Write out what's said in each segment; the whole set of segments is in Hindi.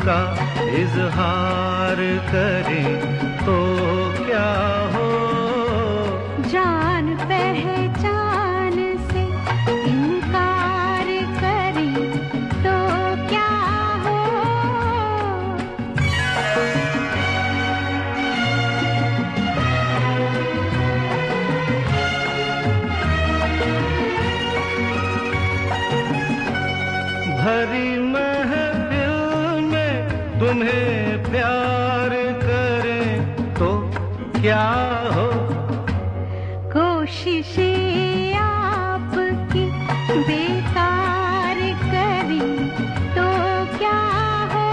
का इजहार करें तो क्या हो। जान पहचान से इनकार करें तो क्या हो। भरी महफिल में तुम्हें प्यार करें तो क्या हो। कोशिशें आपकी बेकार करें तो क्या हो।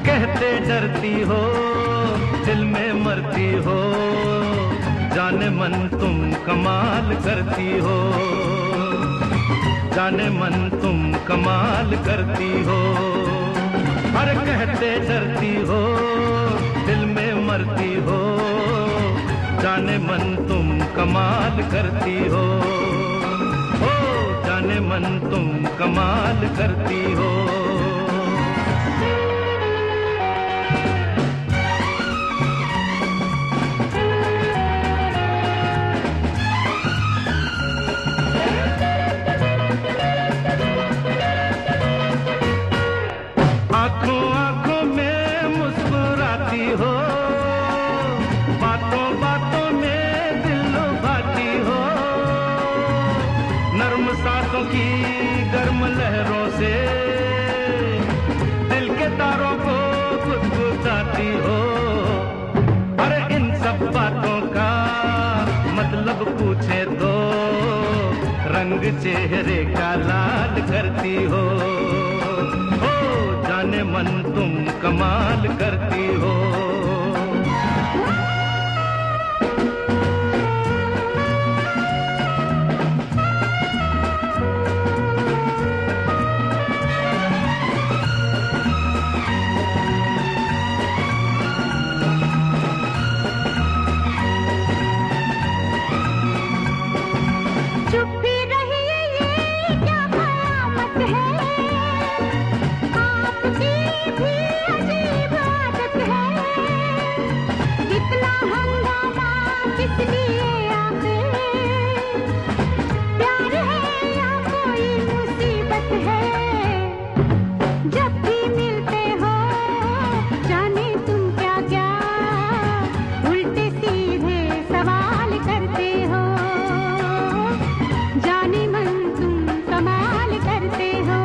कहते डरती हो दिल में मरती हो, जाने मन तुम कमाल करती हो। जाने मन तुम कमाल करती हो। अरे कहते डरती हो दिल में मरती हो, जाने मन तुम कमाल करती हो। ओ जाने मन तुम कमाल करती हो। आंखों आंखों में मुस्कुराती हो, बातों बातों में दिल लुभाती हो। नर्म सांसों की गर्म लहरों से दिल के तारों को गुदगुदाती हो। अरे इन सब बातों का मतलब पूछे तो रंग चेहरे का लाल करती हो। जाने मन तुम कमाल करती हो। चुप भी रहिए ये क्या कयामत है, आपकी भी अजीब आदत है। इतना हंगामा किस लिए आखिर, प्यार है या कोई मुसीबत है। जब भी मिलते हो जाने तुम क्या क्या उल्टे सीधे सवाल करते हो। जाने मन तुम कमाल करते हो।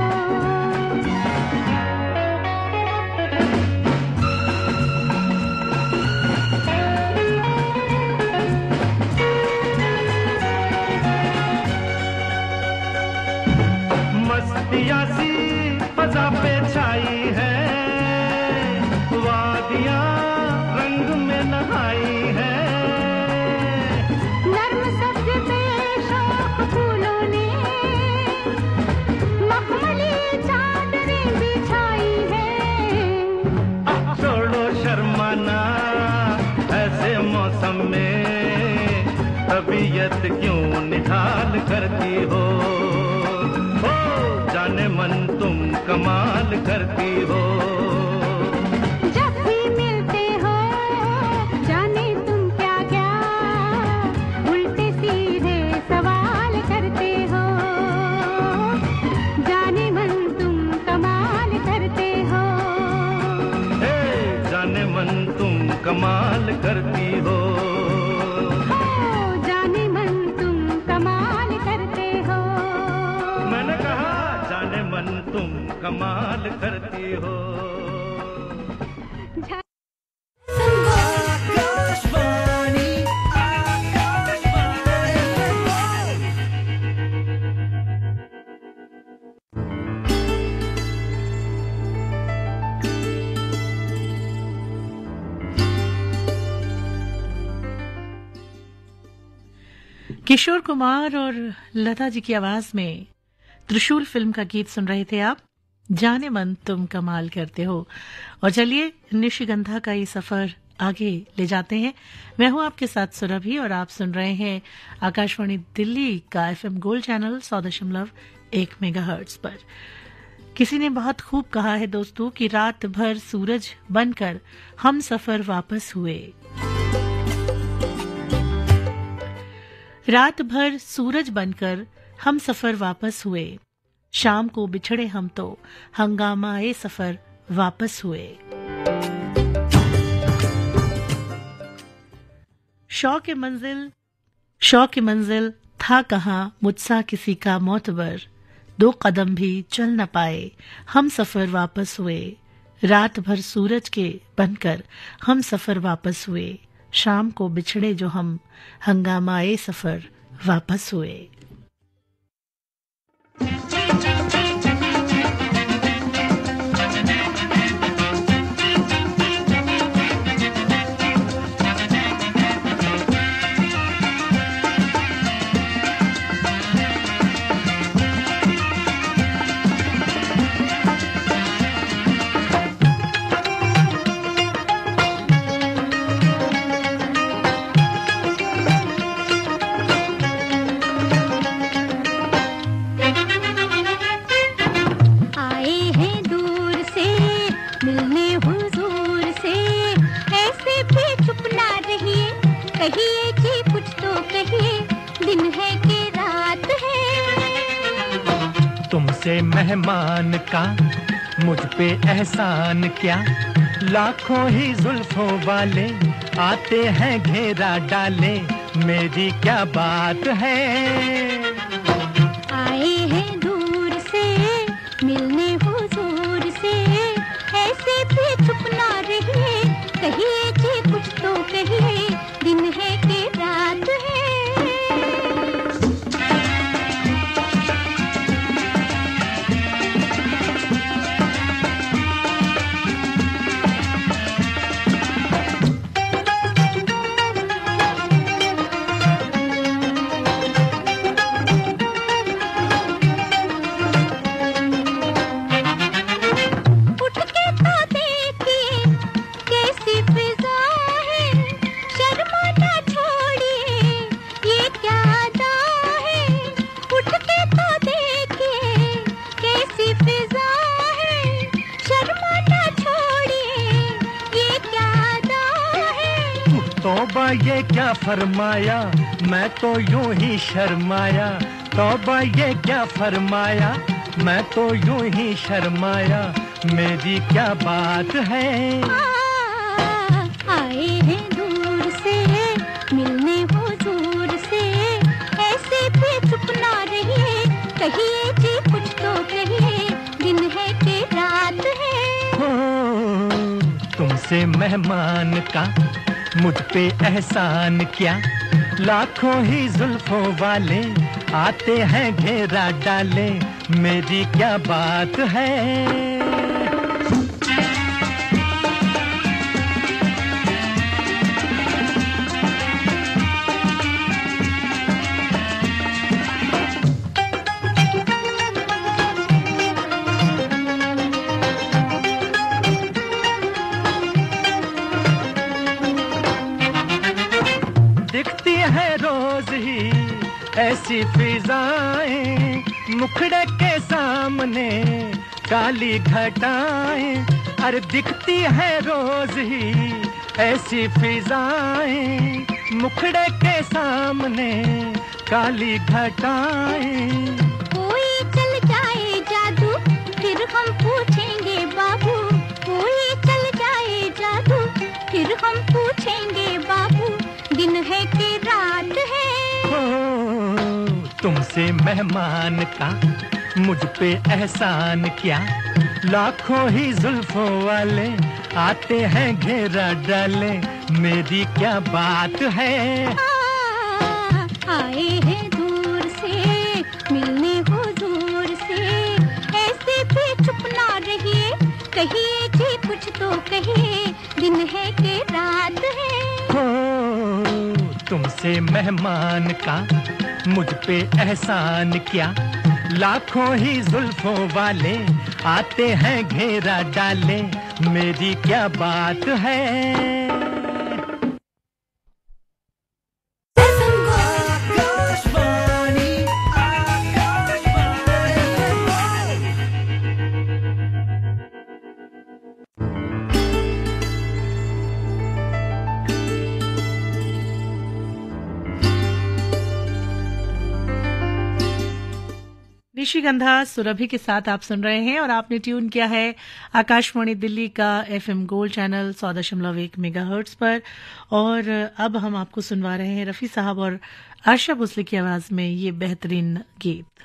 मस्तियाँ सी फजा पे छाई है, वादियाँ रंग में नहाई है। नर्म सब्ज पे शौक फूलों ने मखमली चादरें बिछाई है। अब छोड़ो शर्माना ऐसे मौसम में, तबीयत क्यों निढाल करती हो। ओ जाने मन तुम कमाल करती हो। जब भी मिलते हो जाने तुम क्या क्या उल्टे सीधे सवाल करते हो। जाने मन तुम कमाल करते हो। ए जाने मन तुम कमाल करती हो। जाने मन तुम कमाल करते हो। मैंने कहा जाने मन तुम कमाल करती हो। किशोर कुमार और लता जी की आवाज में त्रिशूल फिल्म का गीत सुन रहे थे आप। जाने मन तुम कमाल करते हो। और चलिए निशिगंधा का ये सफर आगे ले जाते हैं। मैं हूं आपके साथ सुरभि और आप सुन रहे हैं आकाशवाणी दिल्ली का FM गोल्ड चैनल 100.1 मेगाहर्ट्ज पर। किसी ने बहुत खूब कहा है दोस्तों कि रात भर सूरज बनकर हम सफर वापस हुए। रात भर सूरज बनकर हम सफर वापस हुए, शाम को बिछड़े हम तो हंगामाए सफर वापस हुए। शौक मंजिल था कहाँ मुझसा किसी का मोतबर, 2 कदम भी चल न पाए हम सफर वापस हुए। रात भर सूरज के बनकर हम सफर वापस हुए, शाम को बिछड़े जो हम हंगामाए सफर वापस हुए। कहिए कि कुछ तो कहिए, दिन है कि रात है। तुमसे मेहमान का मुझ पे एहसान क्या, लाखों ही जुल्फों वाले आते हैं घेरा डाले, मेरी क्या बात है। आए हैं दूर से मिलने हुजूर से, ऐसे भी चुप ना रहिए, कहिए कि कुछ तो कहिए, दिन है कि रात है। तौबा ये क्या फरमाया, मैं तो यूं ही शर्माया। तौबा ये क्या फरमाया, मैं तो यूं ही शर्माया, मेरी क्या बात है। आए हैं दूर से मिलने हुजूर से, ऐसे भी चुप ना रहिए, कहिए कि कुछ तो कहिए, दिन है कि रात है। तुमसे मेहमान का मुझ पे एहसान क्या, लाखों ही जुल्फों वाले आते हैं घेरा डाले, मेरी क्या बात है। दिखती है रोज ही ऐसी फिजाएं, मुखड़े के सामने काली घटाएं। अरे दिखती है रोज ही ऐसी फिजाएं, मुखड़े के सामने काली घटाएं। कोई चल जाए जादू फिर हम पूछेंगे बाबू, कोई चल जाए जादू फिर हम पूछेंगे बाबू, दिन है कि रात है। तुमसे मेहमान का मुझ पे एहसान क्या, लाखों ही जुल्फों वाले आते हैं घेरा डाले, मेरी क्या बात है। आए हैं दूर से मिलने हुजूर से, ऐसे भी चुप ना रहिए, कहिए कि कुछ तो कहिए, दिन है कि रात है। तुमसे मेहमान का मुझ पे एहसान क्या। लाखों ही जुल्फों वाले आते हैं घेरा डाले, मेरी क्या बात है। निशिगंधा सुरभि के साथ आप सुन रहे हैं और आपने ट्यून किया है आकाशवाणी दिल्ली का एफएम गोल्ड चैनल 100.1 मेगाहर्ट्ज पर। और अब हम आपको सुनवा रहे हैं रफी साहब और आशा भोसले की आवाज में ये बेहतरीन गीत।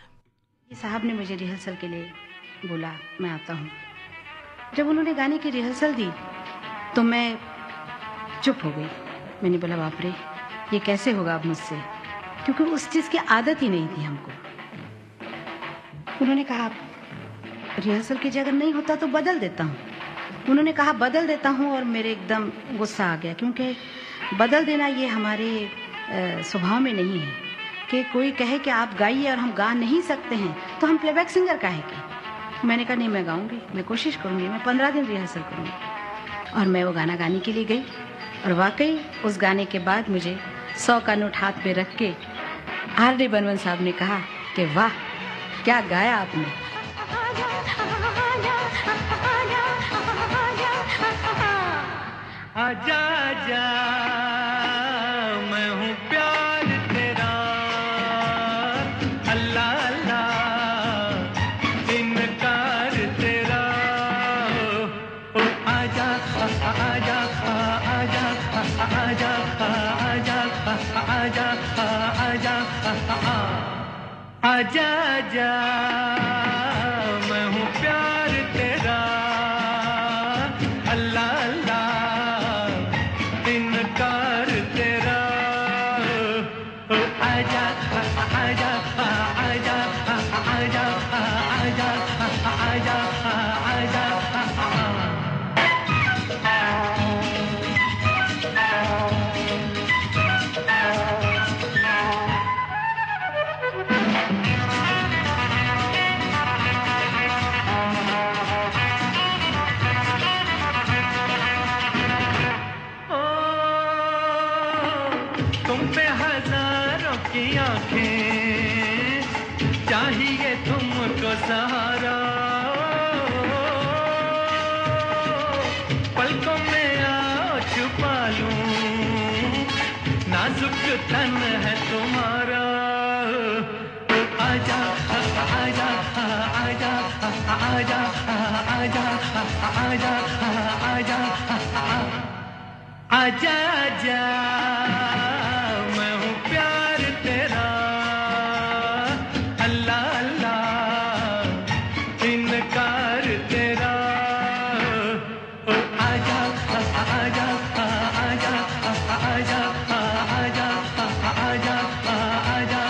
ये साहब ने मुझे रिहर्सल के लिए बोला, मैं आता हूँ। जब उन्होंने गाने की रिहर्सल दी तो मैं चुप हो गई। मैंने बोला बाप रे, ये कैसे होगा अब मुझसे, क्योंकि उस चीज़ की आदत ही नहीं थी हमको। उन्होंने कहा रिहर्सल की जगह नहीं होता तो बदल देता हूँ। उन्होंने कहा बदल देता हूँ और मेरे एकदम गुस्सा आ गया, क्योंकि बदल देना ये हमारे स्वभाव में नहीं है कि कोई कहे कि आप गाइए और हम गा नहीं सकते हैं तो हम प्लेबैक सिंगर काहे के। मैंने कहा नहीं, मैं गाऊंगी, मैं कोशिश करूंगी, मैं 15 दिन रिहर्सल करूंगी। और मैं वो गाना गाने के लिए गई और वाकई उस गाने के बाद मुझे 100 का नोट हाथ पे रख के R.D. बर्मन साहब ने कहा कि वाह क्या गाया आपने। आजा आजा मैं हूँ प्यार तेरा, अल्लाह अल्लाह इनकार तेरा। ओ आजा आजा आजा आजा आजा आजा आजा आजा आजा मैं हूँ प्यार तेरा, अल्लाह अल्लाह इनकार तेरा। ओ आजा आजा आजा आजा आजा आजा आजा। चाहिए तुमको सहारा, पलकों में आओ छुपा लूं, नाजुक तन है तुम्हारा। आजा आजा आजा आजा आजा आजा आजा आजा आजा मैं हूँ प्यार तेरा, अल्लाह अल्लाह इनकार तेरा। ओ आजा आजा आजा आजा आजा आजा आजा।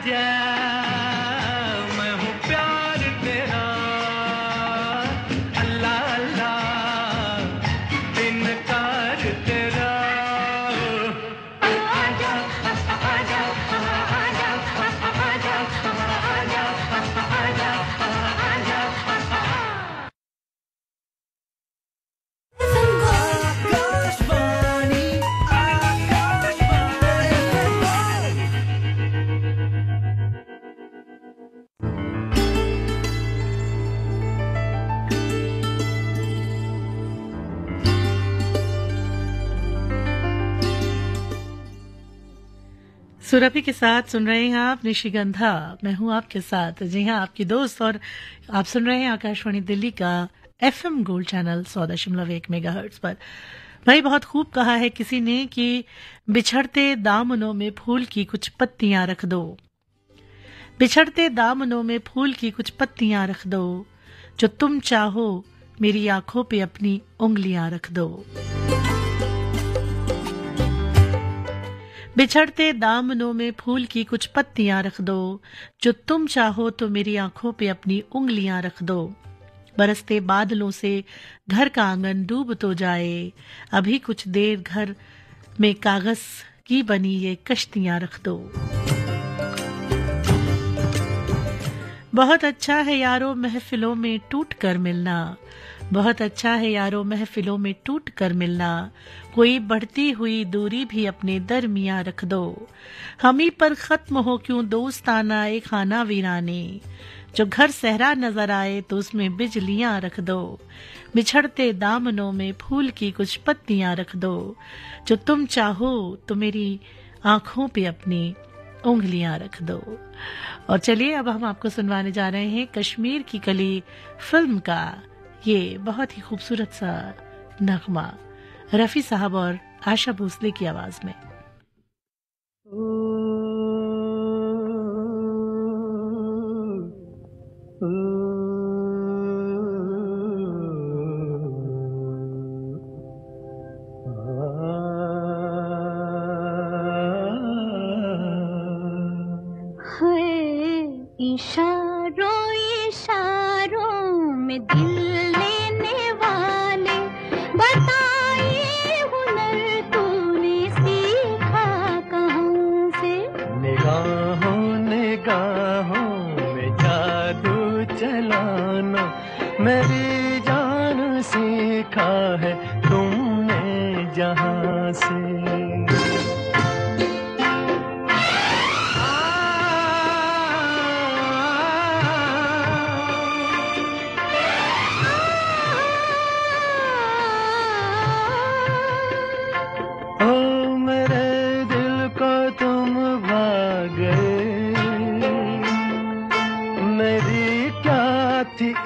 आजा मैं हूँ प्यार तेरा अल्लाह अल्लाह इनकार तेरा आजा आजा आजा आजा आजा आजा आजा सुरभि के साथ सुन रहे हैं आप निशिगंधा, मैं हूं आपके साथ। जी हां, आपकी दोस्त, और आप सुन रहे हैं आकाशवाणी दिल्ली का FM गोल्ड चैनल 100.1 मेगाहर्ट्ज पर। भाई बहुत खूब कहा है किसी ने कि बिछड़ते दामनों में फूल की कुछ पत्तियां रख दो, बिछड़ते दामनों में फूल की कुछ पत्तियां रख दो, जो तुम चाहो मेरी आंखों पे अपनी उंगलियां रख दो। बिछड़ते दामनों में फूल की कुछ पत्तियां रख दो, जो तुम चाहो तो मेरी आंखों पे अपनी उंगलियां रख दो। बरसते बादलों से घर का आंगन डूब तो जाए, अभी कुछ देर घर में कागज की बनी ये कश्तियां रख दो। बहुत अच्छा है यारों महफिलों में टूट कर मिलना, बहुत अच्छा है यारों महफिलों में टूट कर मिलना, कोई बढ़ती हुई दूरी भी अपने दरमियां रख दो। हम ही पर खत्म हो क्यों दोस्ताना एक खाना वीराने, जो घर सहरा नजर आए तो उसमें बिजलियां रख दो। बिछड़ते दामनों में फूल की कुछ पत्तियां रख दो, जो तुम चाहो तो मेरी आंखों पे अपनी उंगलियां रख दो। और चलिए अब हम आपको सुनवाने जा रहे हैं कश्मीर की कली फिल्म का ये बहुत ही खूबसूरत सा नगमा, रफी साहब और आशा भोसले की आवाज में। इशारों इशारों में दिल लेने वाले, बताइए हुनर तूने सीखा कहाँ से। निगाहों निगाहों में जादू चलाना मेरी जान सीखा है तुमने जहाँ से।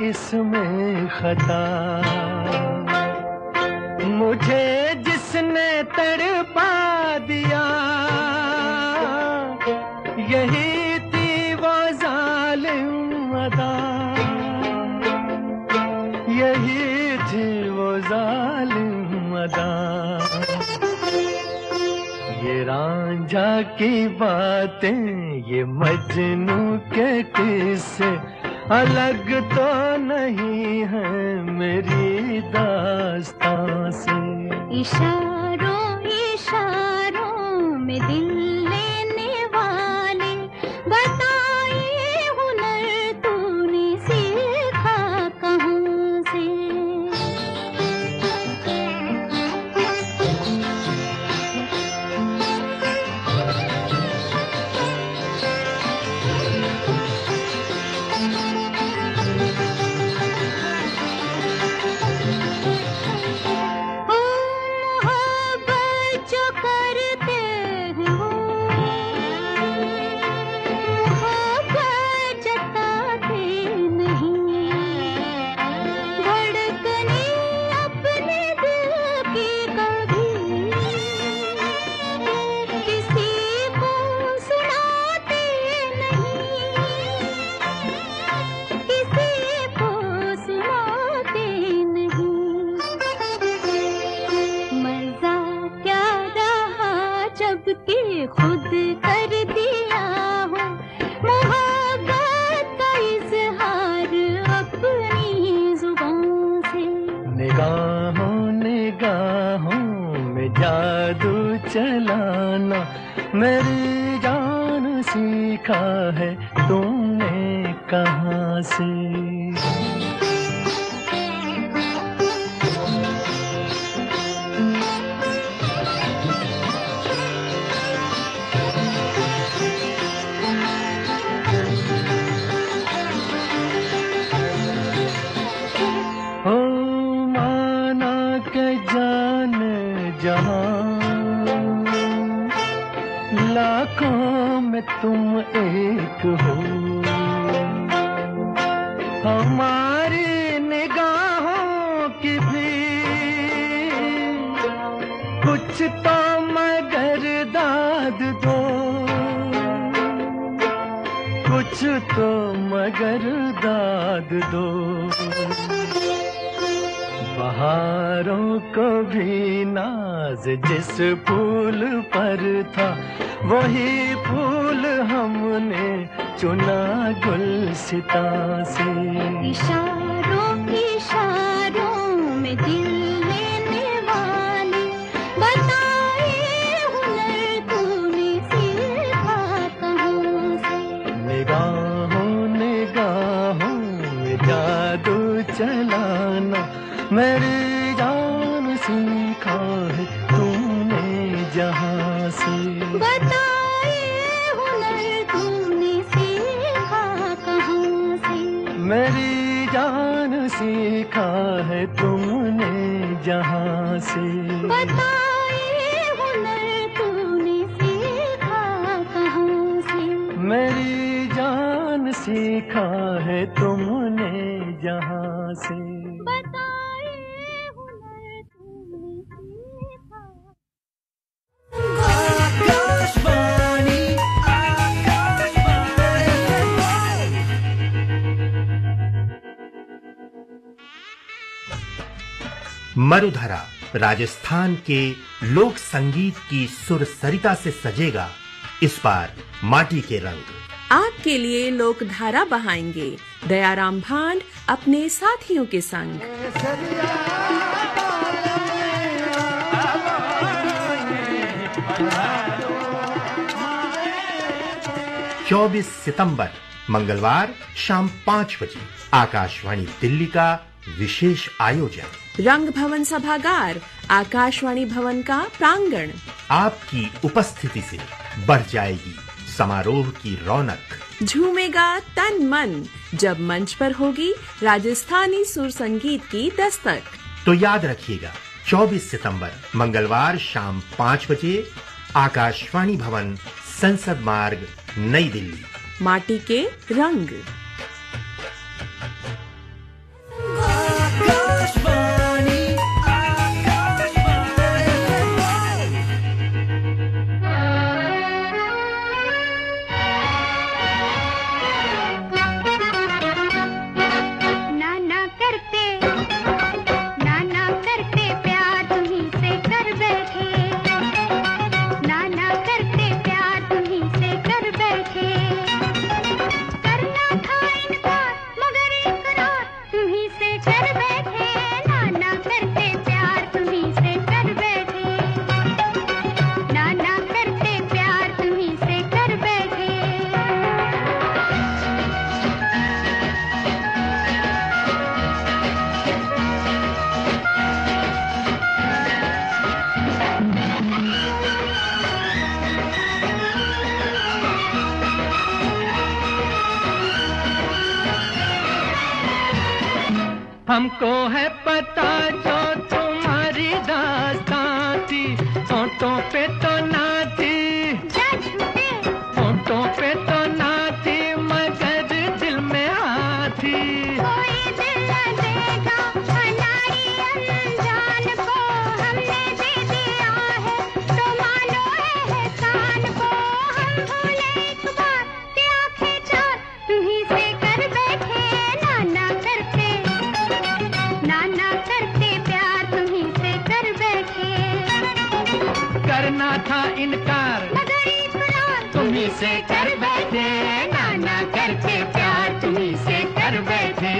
इसमें खता मुझे जिसने तड़पा दिया, यही थी वो जालिम अदा, यही थी वो जालिम अदा। ये रांझा की बातें, ये मजनू के किस्से अलग तो नहीं है मेरी दास्तां से। इशारों इशारों में दिल लेने वाले, बताइए हुनर तूने सीखा कहाँ से। में जादू चलाना मेरी जान सीखा है तुमने कहाँ से। लाखों में तुम एक हो, हमारी निगाहों की भी कुछ तो मगर दाद दो, कुछ तो मगर दाद दो। बहारों को भी नाज जिस फूल पर था वही फूल हमने चुना गुलसिता से। इशारों इशारों में दिल लेने वाले बताए हुनर तूने सीखा कहाँ से। निगाहों निगाहों में जादू चलाना मेरी जान सीखा है तुमने जहाँ से। बताए हुनर तूने सीखा कहाँ से। मेरी जान सीखा है तुमने जहाँ से। बताए हुनर तूने सीखा कहाँ से। मेरी जान सीखा है तुमने जहाँ से। मरुधरा राजस्थान के लोक संगीत की सुर सरिता से सजेगा इस बार माटी के रंग। आपके लिए लोकधारा बहाएंगे दयाराम भांड अपने साथियों के संग। 24 सितंबर मंगलवार शाम 5 बजे आकाशवाणी दिल्ली का विशेष आयोजन। रंग भवन सभागार आकाशवाणी भवन का प्रांगण। आपकी उपस्थिति से बढ़ जाएगी समारोह की रौनक। झूमेगा तन मन जब मंच पर होगी राजस्थानी सुर संगीत की दस्तक। तो याद रखिएगा 24 सितंबर मंगलवार शाम 5 बजे आकाशवाणी भवन, संसद मार्ग, नई दिल्ली। माटी के रंग। हमको है पता जो तुम्हारी दास्तां थी, होठों पे तो ना थी, होठों पे तो ना थी, मगर दिल में आती। कोई दिल न देगा हमारी अनजान को, हमने दे दिया है तो मानो एहसान को। हम भूले एक बार कि आंखें चार तुम्हीं से कर बैठे, नाना करते प्यार तुम्हीं से कर बैठे। करना था इनकार मगर इकरार तुम्हीं से कर बैठे, नाना करके प्यार तुम्हीं से कर बैठे।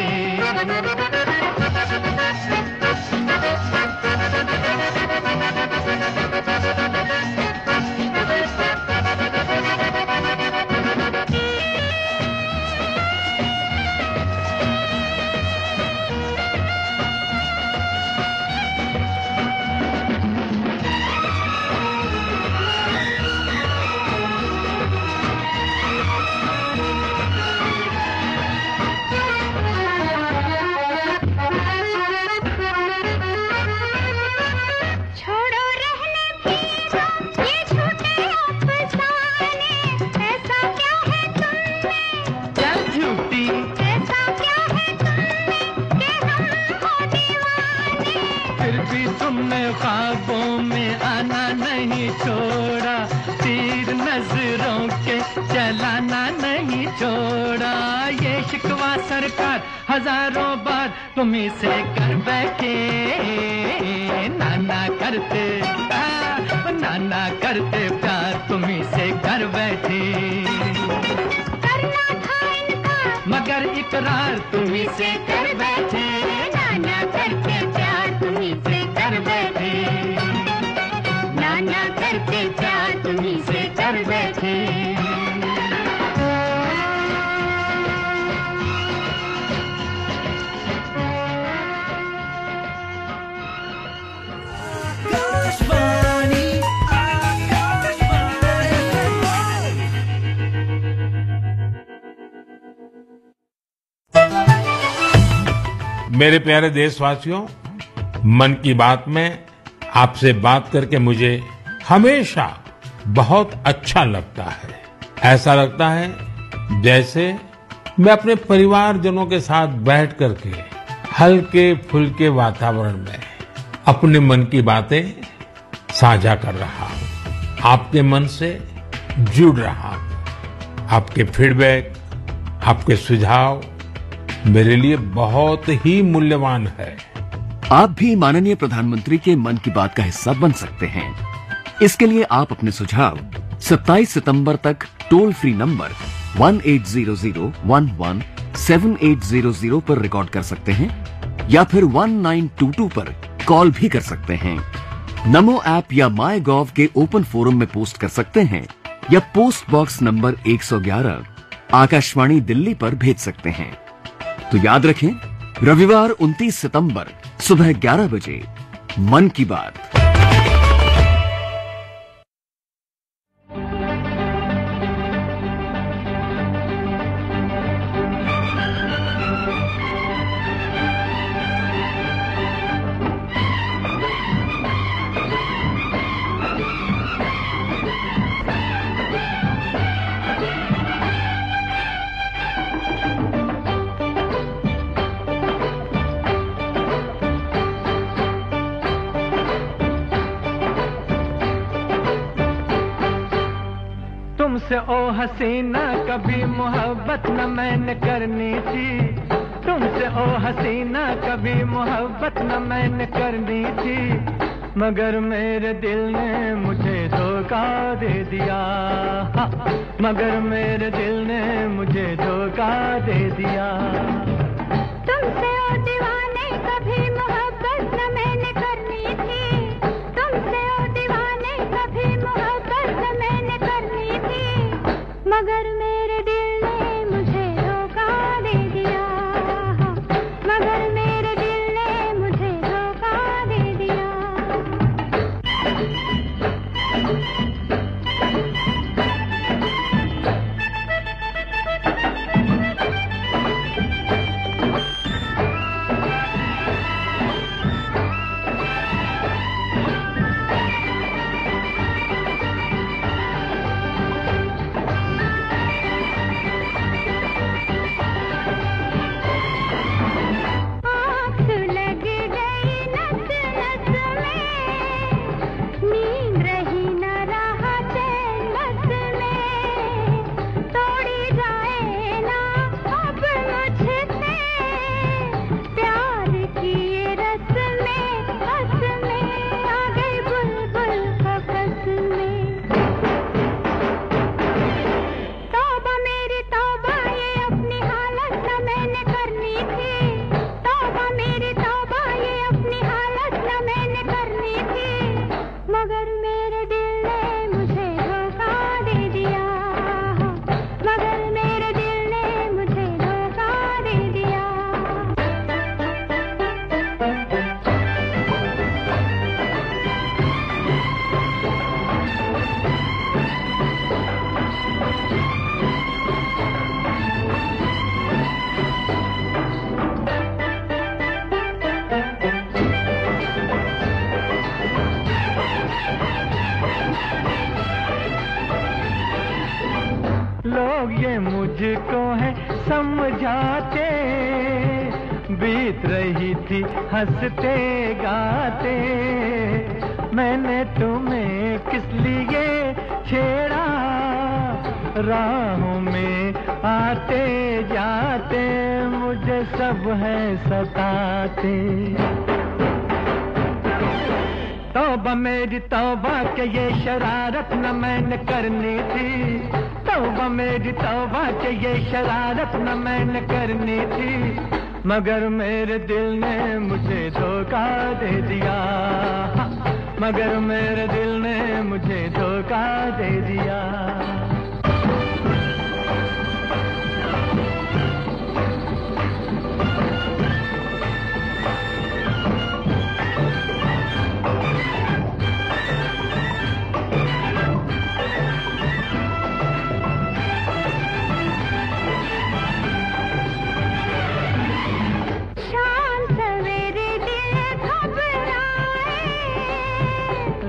ख्वाबों में आना नहीं छोड़ा, तीर नजरों के चलाना नहीं छोड़ा। ये शिकवा सरकार हजारों बार तुम्ही से कर बैठे, नाना करते नाना करते प्यार तुम्ही से कर बैठे। करना था इनकार मगर इकरार तुम्ही से कर बैठे, नाना करके प्यार तुम्ही से कर बैठे, नाना करके प्यार तुम्ही से कर बैठे। मेरे प्यारे देशवासियों, मन की बात में आपसे बात करके मुझे हमेशा बहुत अच्छा लगता है। ऐसा लगता है जैसे मैं अपने परिवारजनों के साथ बैठ करके हल्के फुल्के वातावरण में अपने मन की बातें साझा कर रहा हूँ, आपके मन से जुड़ रहा हूँ। आपके फीडबैक, आपके सुझाव मेरे लिए बहुत ही मूल्यवान है। आप भी माननीय प्रधानमंत्री के मन की बात का हिस्सा बन सकते हैं। इसके लिए आप अपने सुझाव 27 सितंबर तक टोल फ्री नंबर 1800117800 पर रिकॉर्ड कर सकते हैं या फिर 1922 पर कॉल भी कर सकते हैं। नमो ऐप या माई गॉव के ओपन फोरम में पोस्ट कर सकते हैं या post box number 111 Akashvani Delhi पर भेज सकते हैं। तो याद रखें, रविवार 29 सितंबर सुबह 11 बजे मन की बात। तुमसे ओ हसीना कभी मोहब्बत न मैंने करनी थी, तुमसे ओ हसीना कभी मोहब्बत न मैंने करनी थी, मगर मेरे दिल ने मुझे धोखा दे दिया, मगर मेरे दिल ने मुझे धोखा दे दिया। तुमसे ओ दीवाने कभी मोहब्बत न मैंने करनी थी, तुमसे ओ दीवाने कभी मोहब्बत न मैंने करनी थी, मगर मेरे दिल ने मुझे धोखा दे दिया, मगर मेरे दिल ने मुझे धोखा दे दिया। लोग ये मुझको है समझाते, बीत रही थी हंसते गाते, मैंने तुम्हें किस लिए छेड़ा, राहों में आते जाते मुझे सब है सताते। तौबा मेरी तौबा के ये शरारत न मैंने करनी थी, तौबा मेरी तौबा के ये शरारत न मैंने करनी थी, मगर मेरे दिल ने मुझे धोखा दे दिया, मगर मेरे दिल ने मुझे धोखा दे दिया।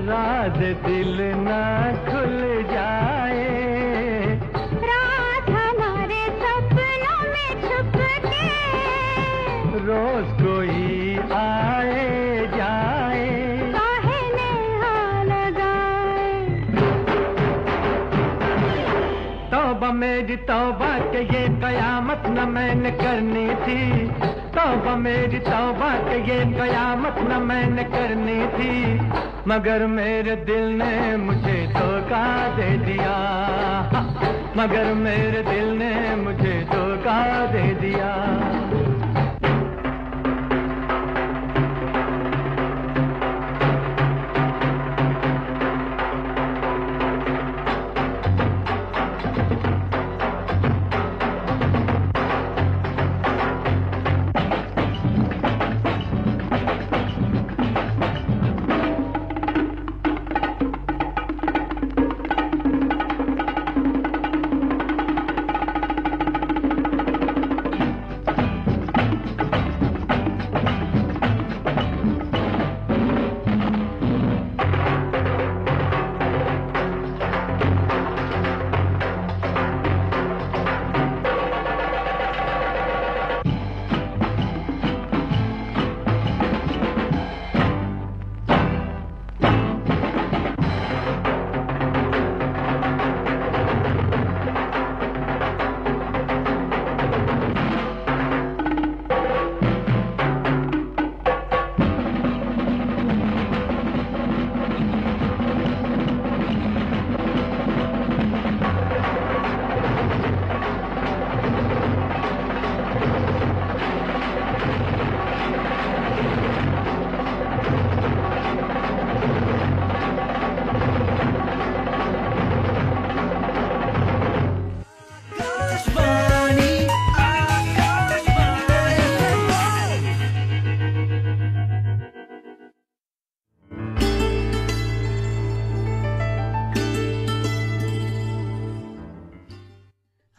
राज दिल ना खुल जाए, रात हमारे सपनों में छुप के, रोज कोई आए जाए, काहे नेहा लगाए। तौबा मेरी तौबा के ये कयामत न मैंने करनी थी, तौबा मेरी तौबा के ये कयामत न मैंने करनी थी, मगर मेरे दिल ने मुझे धोखा दे दिया, मगर मेरे दिल ने मुझे धोखा दे दिया।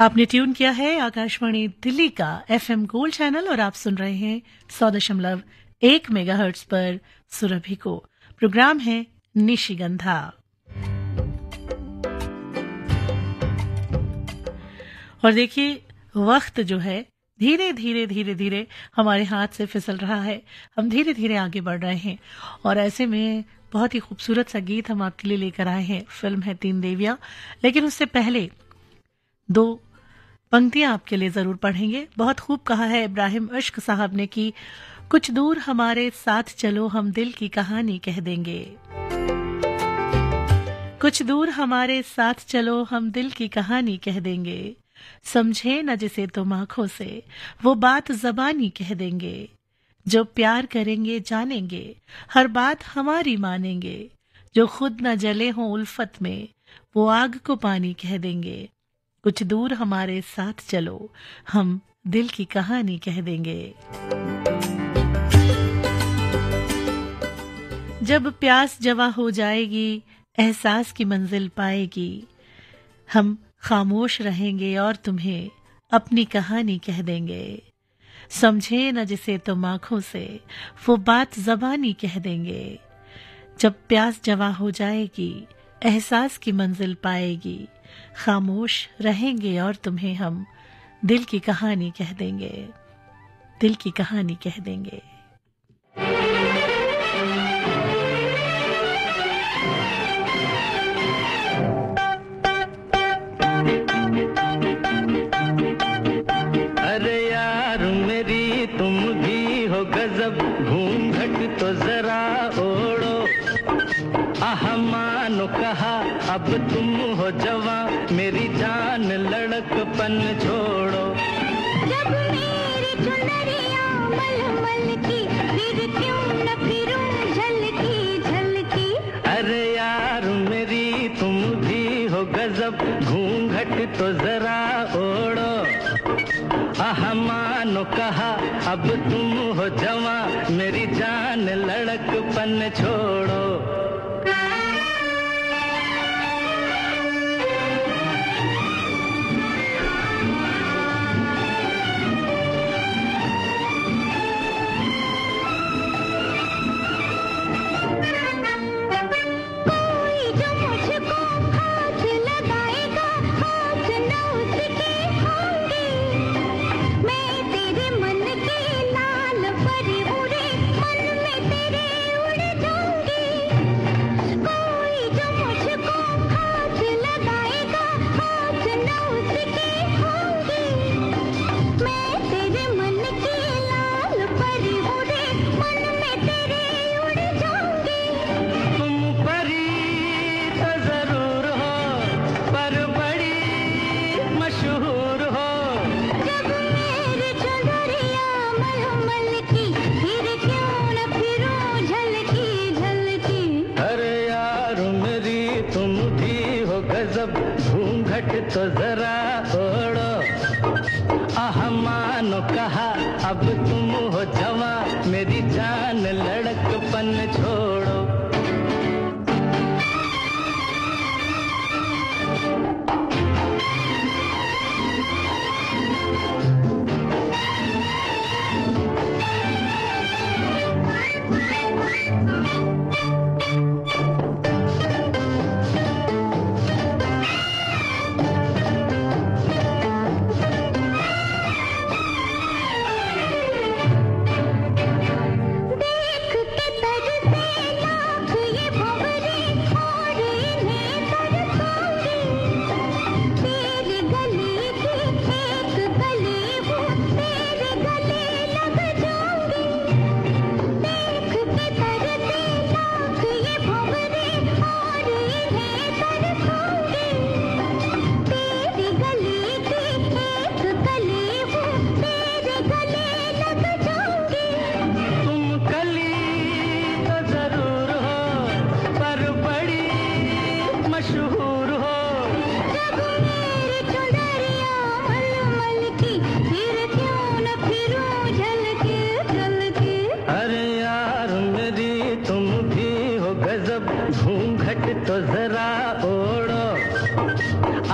आपने ट्यून किया है आकाशवाणी दिल्ली का एफएम गोल्ड चैनल और आप सुन रहे हैं 100.1 मेगाहर्ट्ज पर सुरभि को। प्रोग्राम है निशिगंधा। और देखिए वक्त जो है धीरे धीरे हमारे हाथ से फिसल रहा है, हम धीरे धीरे आगे बढ़ रहे हैं और ऐसे में बहुत ही खूबसूरत सा गीत हम आपके लिए लेकर आए हैं। फिल्म है तीन देवियां, लेकिन उससे पहले दो पंक्तियां आपके लिए जरूर पढ़ेंगे। बहुत खूब कहा है इब्राहिम इश्क साहब ने कि कुछ दूर हमारे साथ चलो हम दिल की कहानी कह देंगे, कुछ दूर हमारे साथ चलो हम दिल की कहानी कह देंगे, समझे न जिसे तुम आंखों से वो बात ज़बानी कह देंगे, जो प्यार करेंगे जानेंगे हर बात हमारी मानेंगे, जो खुद न जले हों उल्फत में वो आग को पानी कह देंगे, कुछ दूर हमारे साथ चलो हम दिल की कहानी कह देंगे। जब प्यास जवा हो जाएगी एहसास की मंजिल पाएगी, हम खामोश रहेंगे और तुम्हें अपनी कहानी कह देंगे, समझे न जिसे तुम आंखों से वो बात ज़बानी कह देंगे, जब प्यास जवा हो जाएगी एहसास की मंजिल पाएगी, खामोश रहेंगे और तुम्हें हम दिल की कहानी कह देंगे, दिल की कहानी कह देंगे। अरे यार मेरी तुम भी हो गजब, घूंघट तो जरा ओढ़ो, आह मानो कहा अब तुम हो जवां, मेरी जान लड़कपन छोड़ो। जब मेरी चुनरिया मलमल की, फिर क्यों न फिरूं झलकी झलकी। अरे यार मेरी तुम भी हो गजब, घूंघट तो जरा ओढ़ो, आह मानो कहा अब तुम हो जवां, मेरी जान लड़कपन छोड़ो। घूंघट तो जरा ओढ़ो, आह मानो कहा अब तुम हो जवां, मेरी जान लड़कपन छोड़ो। तो जरा ओढ़ो,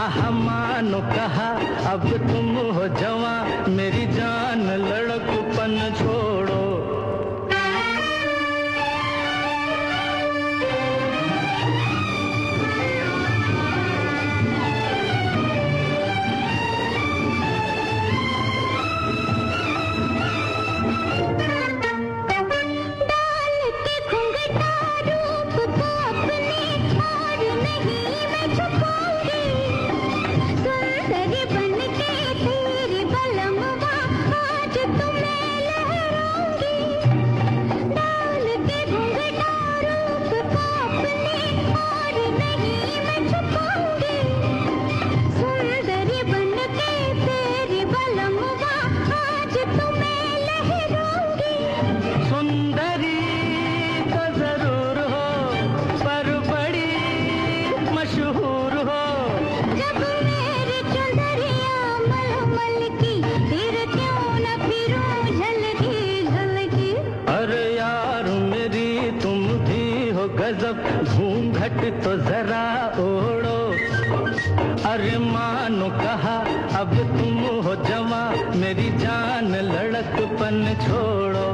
आह मानो कहा अब तुम हो जवां, मेरी जान लड़कपन छोड़ो। घूंघट तो जरा ओढ़ो, अरे मानो कहा अब तुम हो जवां, मेरी जान लड़कपन छोड़ो।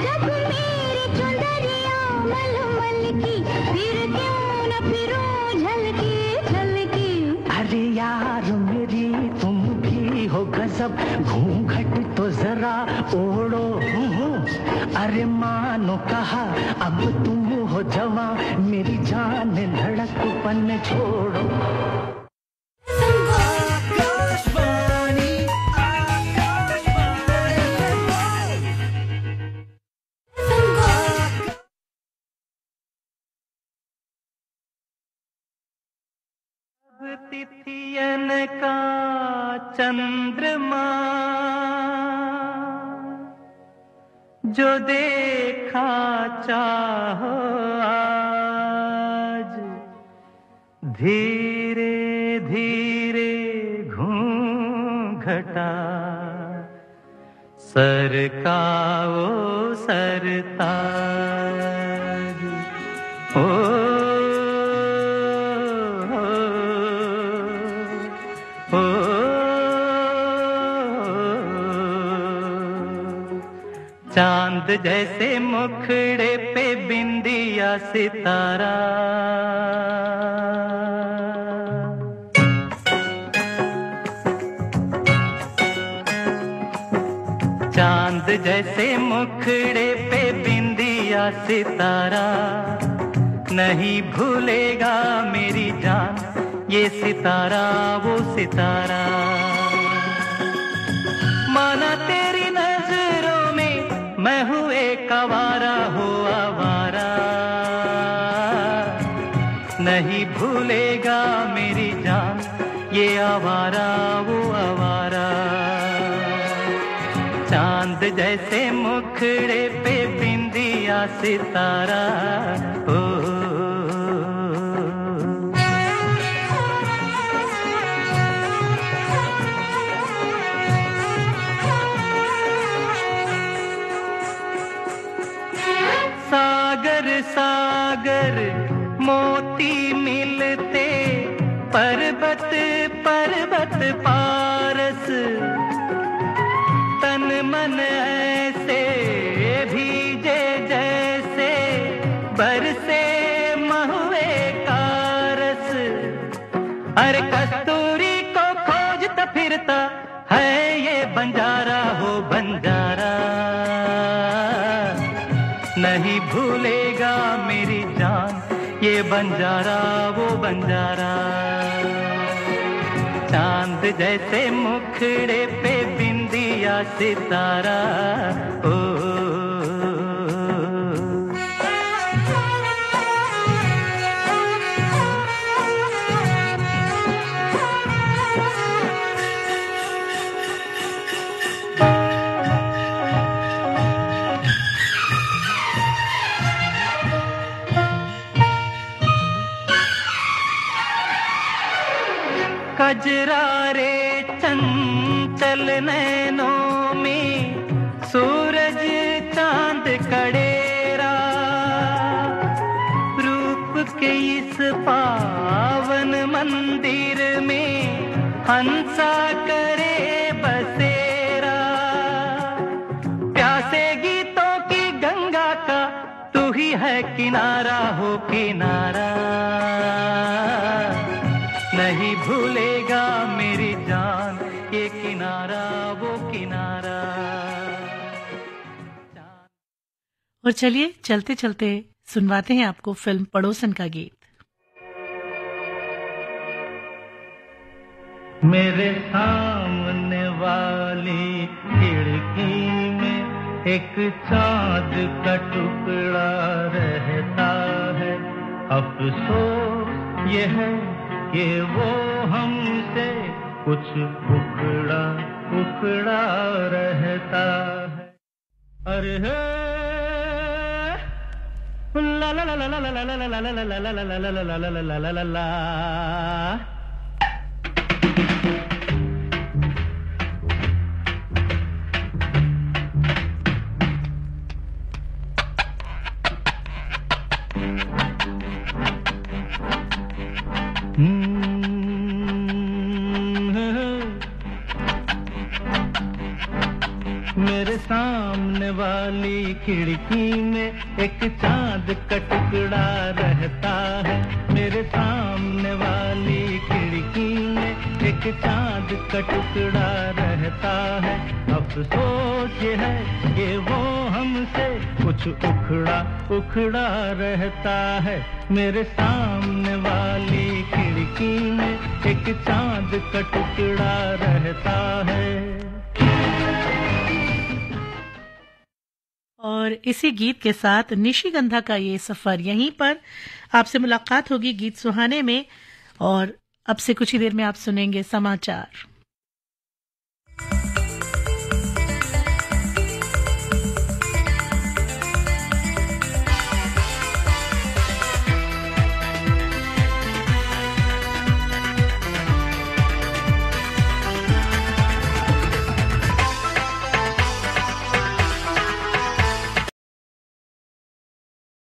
जब मेरी चुनरिया मलमल की, फिर क्यों न फिरूं सब घूंघट तो जरा ओढ़ो। अरे मानो कहा अब तुम हो जवां, मेरी जान लड़कपन छोड़ो। तिथियन का चंद्रमा जो देखा चाहो आज, धीरे धीरे घूंघटा सरकाओ सरताज। ओ चांद जैसे मुखड़े पे बिंदिया सितारा, चांद जैसे मुखड़े पे बिंदिया सितारा, नहीं भूलेगा मेरी जान ये सितारा वो सितारा। माना तेरी नजरों में मैं हूँ एक आवारा हो आवारा, नहीं भूलेगा मेरी जान ये आवारा वो आवारा। चांद जैसे मुखड़े पे बिंदिया सितारा, ओ सागर सागर मोती मिलते पर्वत पर्वत पारस, तन मन ऐसे भीजे जैसे बरसे महुए का रस। अरे कस्तूरी को खोजता फिरता है ये बंजारा हो बंजारा, नहीं भूलेगा मेरी जान ये बंजारा वो बंजारा। चांद जैसे मुखड़े पे बिंदिया सितारा, ओ कजरारे चंचल नैनों में सूरज चांद कड़ेरा, रूप के इस पावन मंदिर में हंसा करे बसेरा। प्यासे गीतों की गंगा का तू ही है किनारा हो किनारा, नहीं भूलेगा मेरी जान ये किनारा वो किनारा। और चलिए चलते चलते सुनवाते हैं आपको फिल्म पड़ोसन का गीत। मेरे सामने वाली खिड़की में एक चाँद का टुकड़ा रहता है, अफसोस ये है कि वो हमसे कुछ उखड़ा उखड़ा रहता है। अरे हे ला ला ला ला ला ला ला ला ला ला ला ला ला ला ला ला। मेरे सामने वाली खिड़की में एक चांद का टुकड़ा रहता है, मेरे सामने वाली खिड़की में एक चांद का टुकड़ा रहता अफसोस ये है कि वो हमसे कुछ उखड़ा उखड़ा रहता है। मेरे सामने वाली खिड़की में एक चांद का टुकड़ा रहता है। और इसी गीत के साथ निशिगंधा का ये सफर यहीं पर आपसे मुलाकात होगी गीत सुहाने में। और अब से कुछ ही देर में आप सुनेंगे समाचार।